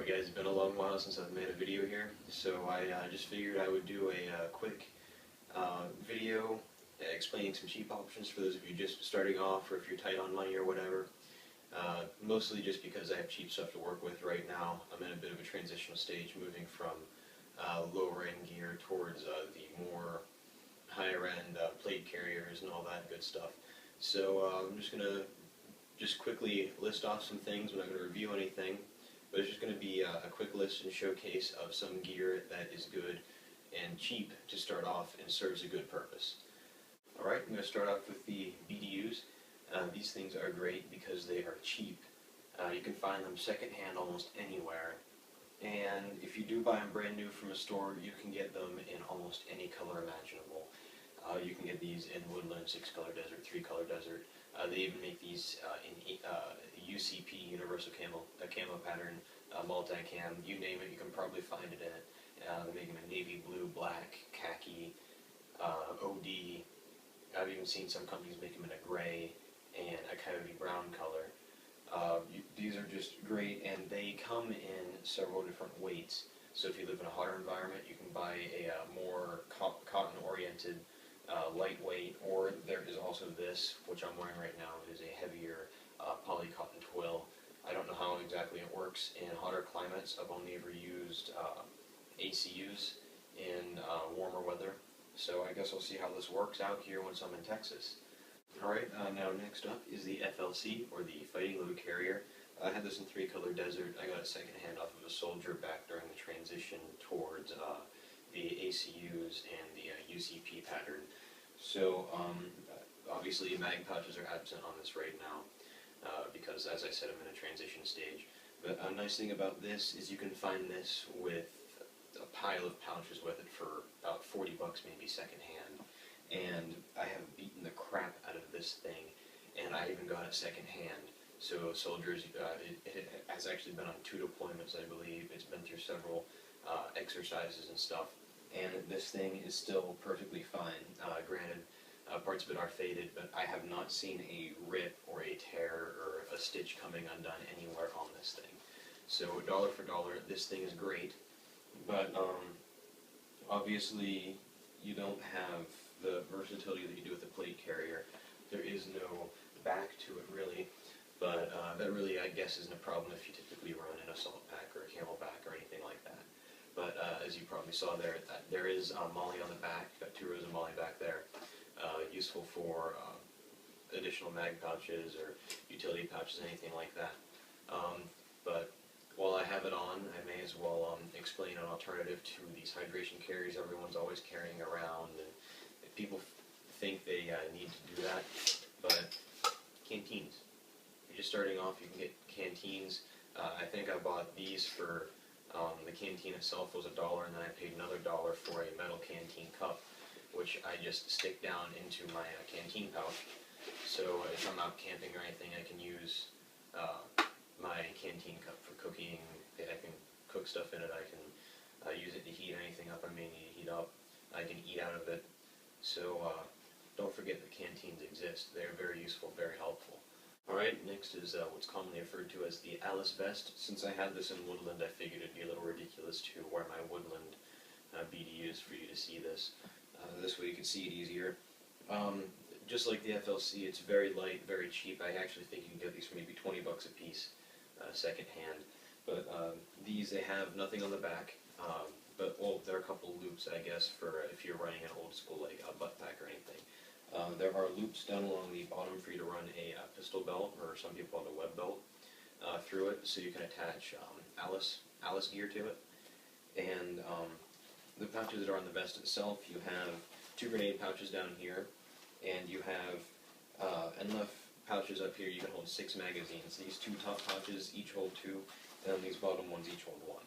Alright guys, it's been a long while since I've made a video here, so I just figured I would do a quick video explaining some cheap options for those of you just starting off or if you're tight on money or whatever. Mostly just because I have cheap stuff to work with right now. I'm in a bit of a transitional stage moving from lower end gear towards the more higher end plate carriers and all that good stuff. So I'm just going to quickly list off some things. I'm not going to review anything. But it's just going to be a quick list and showcase of some gear that is good and cheap to start off and serves a good purpose. Alright, I'm going to start off with the BTUs. These things are great because they are cheap. You can find them secondhand almost anywhere. And if you do buy them brand new from a store, you can get them in almost any color imaginable. You can get these in woodland, 6-color desert, 3-color desert. They even make these in UCP, universal camo pattern, multi-cam, you name it, you can probably find it in it. They make them in navy blue, black, khaki, OD. I've even seen some companies make them in a gray and a coyote brown color. These are just great, and they come in several different weights. So if you live in a hotter environment, you can buy a more cotton-oriented lightweight, or there is also this, which I'm wearing right now. It is a heavier poly cotton twill. I don't know how exactly it works in hotter climates. I've only ever used ACUs in warmer weather, so I guess I'll see how this works out here once I'm in Texas. Alright, now next up is the FLC, or the Fighting Load Carrier. I had this in 3-color desert. I got it secondhand off of a soldier back during the transition towards the ACUs and the UCP pattern. So obviously mag pouches are absent on this right now because, as I said, I'm in a transition stage. But a nice thing about this is you can find this with a pile of pouches with it for about 40 bucks maybe secondhand. And I have beaten the crap out of this thing, and I even got it secondhand. So soldiers, it has actually been on 2 deployments, I believe. It's been through several exercises and stuff, and this thing is still perfectly fine. Granted, parts of it are faded, but I have not seen a rip or a tear or a stitch coming undone anywhere on this thing. So dollar for dollar, this thing is great, but obviously you don't have the versatility that you do with the plate carrier. There is no back to it really, but that really, I guess, isn't a problem if you typically run an assault pack or a camelback or anything like that. But as you probably saw there, there is molly on the back. Got 2 rows of molly back there. Useful for additional mag pouches or utility pouches, anything like that. But while I have it on, I may as well explain an alternative to these hydration carriers everyone's always carrying around. And people think they need to do that, but canteens. If you're just starting off, you can get canteens. I think I bought these for, the canteen itself was $1, and then I paid another $1 for a metal canteen cup, which I just stick down into my canteen pouch. So if I'm out camping or anything, I can use my canteen cup for cooking. I can cook stuff in it. I can use it to heat anything up I may need to heat up. I can eat out of it. So don't forget that canteens exist. They're very useful, very helpful. Alright, next is what's commonly referred to as the Alice vest. Since I had this in woodland, I figured it'd be a little ridiculous to wear my woodland BTUs for you to see this. This way you can see it easier. Just like the FLC, it's very light, very cheap. I actually think you can get these for maybe 20 bucks a piece, secondhand. But these, they have nothing on the back. But, well, there are a couple loops, I guess, for if you're running an old school, like a butt pack or anything. There are loops down along the bottom for you to run a pistol belt, or some people call it a web belt, through it, so you can attach Alice gear to it. And the pouches that are on the vest itself, you have 2 grenade pouches down here, and you have enough pouches up here you can hold 6 magazines. These 2 top pouches each hold 2, and these bottom ones each hold 1.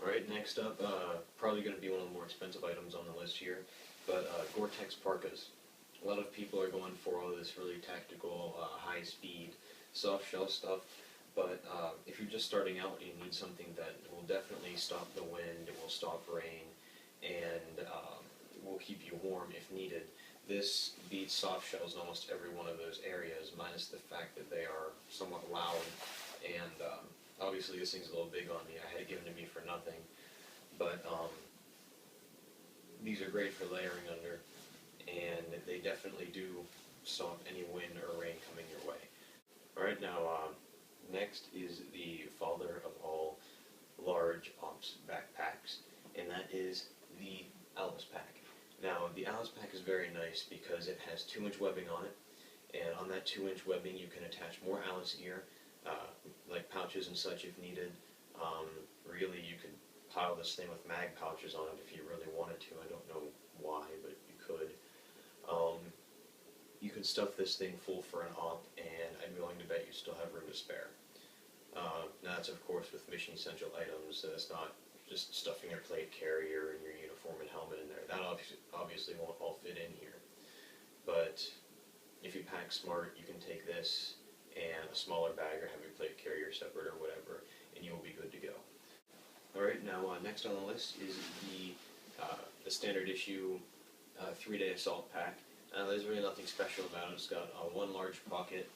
Alright, next up, probably going to be one of the more expensive items on the list here, but Vortex parkas. A lot of people are going for all this really tactical, high-speed, soft-shell stuff, but if you're just starting out, you need something that will definitely stop the wind, it will stop rain, and will keep you warm if needed. This beats soft shells in almost every one of those areas, minus the fact that they are somewhat loud and obviously this thing's a little big on me. I had it given to me for nothing, but these are great for layering under, and they definitely do stop any wind or rain coming your way. Alright, now next is the father of all large ops backpacks, and that is the Elvis Pack. Now, the Elvis Pack is very nice because it has 2-inch webbing on it, and on that 2-inch webbing you can attach more Alice gear, like pouches and such if needed. Really, you could pile this thing with mag pouches on it if you really wanted to. I don't know why, but you could. You can stuff this thing full for an op, and I'm willing to bet you still have room to spare. Now that's of course with mission essential items, so it's not just stuffing your plate carrier and your uniform and helmet in there. That obviously won't all fit in here. But if you pack smart, you can take this and a smaller bag or have your plate carrier separate or whatever, and you will be good to go. Alright, now next on the list is the standard issue 3-day assault pack. There's really nothing special about it. It's got one large pocket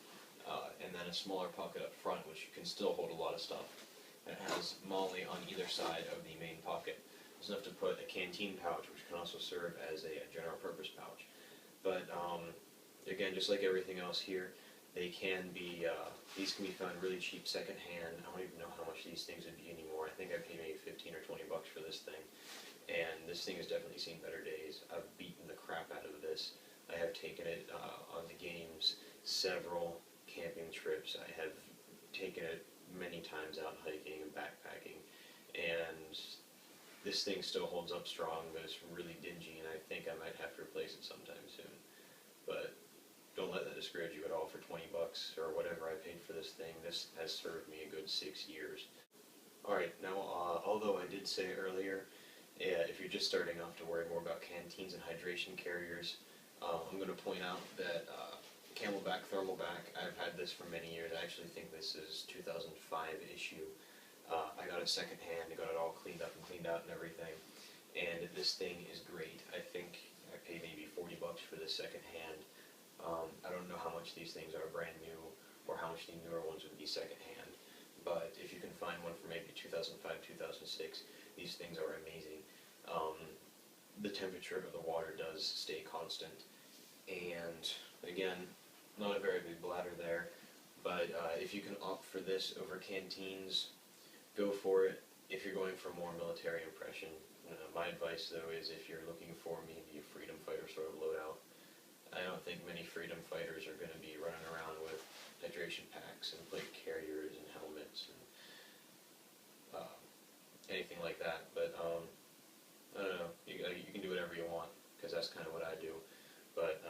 and then a smaller pocket up front, which can still hold a lot of stuff. It has molly on either side of the main pocket. There's enough to put a canteen pouch, which can also serve as a general purpose pouch. But again, just like everything else here, they can be, these can be found really cheap secondhand. I don't even know how much these things would be anymore. I think I paid maybe 15 or 20 bucks for this thing. And this thing has definitely seen better days. I've beaten the crap out of this. I have taken it on the games, several camping trips. I have taken it many times out hiking and backpacking. And this thing still holds up strong, but it's really dingy, and I think I might have to replace it sometime soon. But don't let that discourage you at all. For 20 bucks or whatever I paid for this thing, this has served me a good 6 years. Alright, now although I did say earlier, if you're just starting off to worry more about canteens and hydration carriers, I'm going to point out that Camelback Thermalback, I've had this for many years. I actually think this is 2005 issue. I got it secondhand, I got it all cleaned up and cleaned out and everything. And this thing is great. I think I paid maybe 40 bucks for this secondhand. I don't know how much these things are brand new or how much the newer ones would be secondhand. But if you can find one for maybe 2005, 2006, these things are amazing. The temperature of the water does stay constant, and again, not a very big bladder there, but if you can opt for this over canteens, go for it. If you're going for more military impression, my advice though is if you're looking for maybe a freedom fighter sort of loadout, I don't think many freedom fighters are going to be running around with hydration packs and plate carriers and helmets and anything like that, but I don't know, you can do whatever you want, because that's kind of what I do. But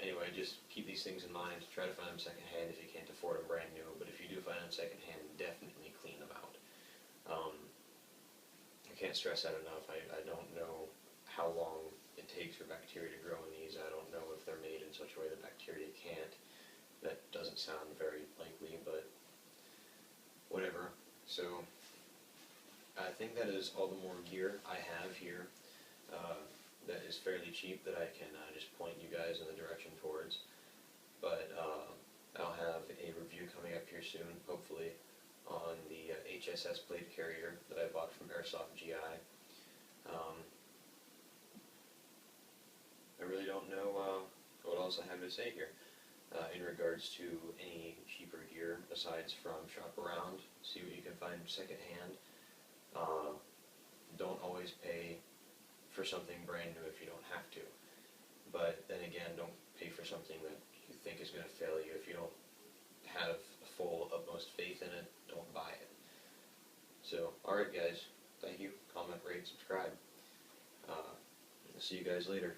anyway, just keep these things in mind. Try to find them secondhand if you can't afford them brand new, but if you do find them secondhand, definitely clean them out. I can't stress that enough. I don't know how long it takes for bacteria to grow in these. I don't know if they're made in such a way that bacteria can't. That doesn't sound very likely, but whatever. So I think that is all the more gear I have here that is fairly cheap that I can just point you guys in the direction towards. But I'll have a review coming up here soon, hopefully, on the HSS plate carrier that I bought from Airsoft GI. I really don't know what else I have to say here in regards to any cheaper gear aside from shop around, see what you can find secondhand. Don't always pay for something brand new if you don't have to. But then again, don't pay for something that you think is going to fail you. If you don't have full utmost faith in it, don't buy it. So, alright guys, thank you. Comment, rate, subscribe. See you guys later.